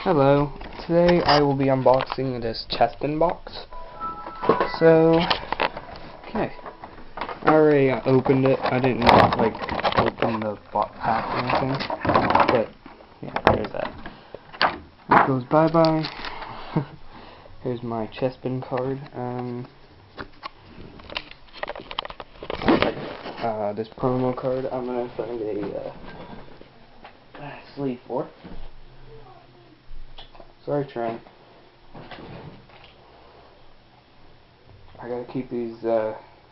Hello, today I will be unboxing this Chespin Box. So, okay, I already opened it. I didn't open the pack or anything, but yeah, there's that. It goes bye bye. Here's my Chespin card. This promo card I'm gonna find a sleeve for. Sorry, Trent. I gotta keep these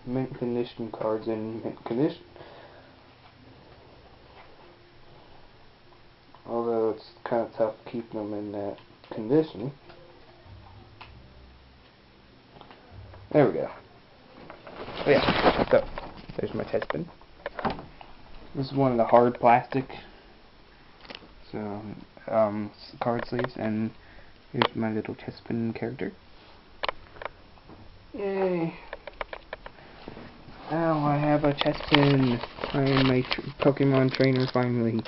mint condition cards in mint condition. Although it's kind of tough keeping them in that condition. There we go. Oh yeah, so there's my Chespin. This is one of the hard plastic card sleeves, and here's my little Chespin character. Yay! Now I have a Chespin. I am my Pokemon trainer finally.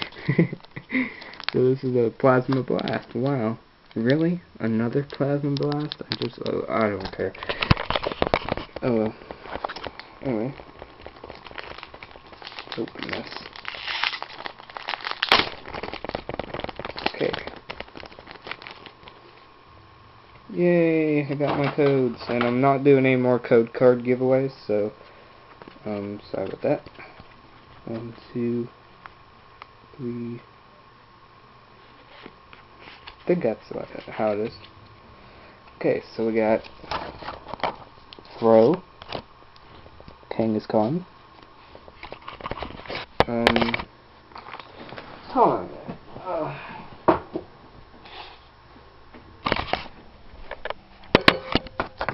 So this is a Plasma Blast. Wow. Really? Another Plasma Blast? I don't care. Oh well. Anyway. Open this. Okay. Yay, I got my codes, and I'm not doing any more code card giveaways, so sorry about that. 1, 2, 3. I think that's how it is. Okay, so we got Throw, Kangaskhan, hold on a minute.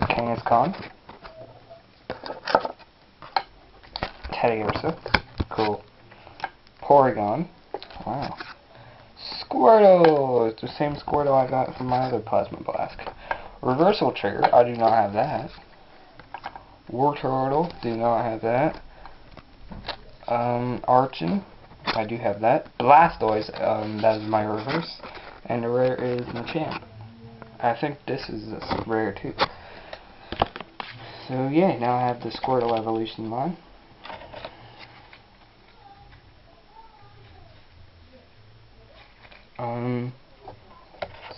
Kangaskhan, Teddiursa, cool, Porygon, wow, Squirtle, it's the same Squirtle I got from my other Plasma Blast. Reversal Trigger, I do not have that. Wartortle, do not have that. Archon, I do have that. Blastoise, that is my reverse. And the rare is Machamp. I think this is rare too. So yeah, now I have the Squirtle evolution line.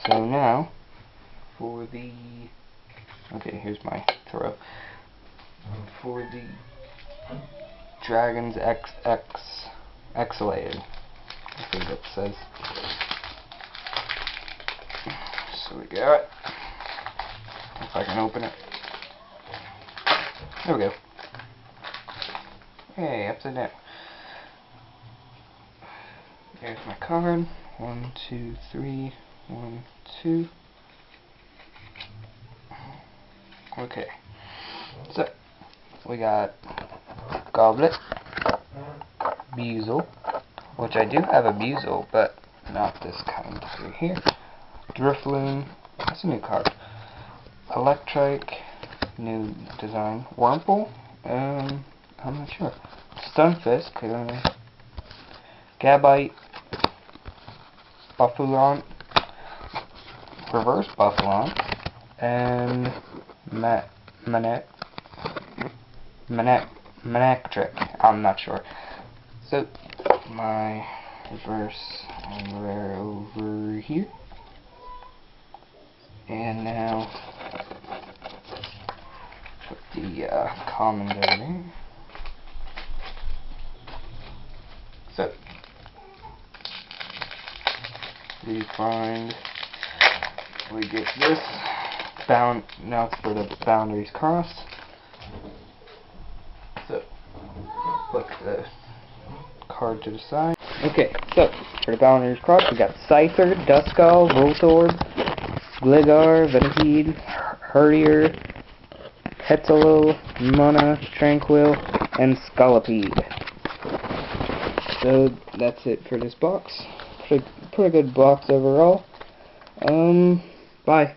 So now for the here's my throw. For the Dragons Exilated, I think it says. So we got, if I can open it. There we go. Hey, upside down. There's my card. 1, 2, 3. 1, 2. Okay. So we got Goblet, Buizel, which I do have a Buizel, but not this kind right here. Drifloon, that's a new card. Electrike, new design. Wurmple, I'm not sure. Stunfisk, Gabite, Buffalon, Reverse Buffalon, and Manectric, I'm not sure. So, my reverse and rare over here. And now, put the commons over there. So, we get this, now it's for the boundaries crossed. So, put the card to the side. Okay, so, for the boundaries crossed, we got Scyther, Duskull, Voltorb, Gligar, Venipede, Herdier, Petzalo, Mona, Tranquil, and Scolipede. So, that's it for this box. Pretty good box overall. Bye.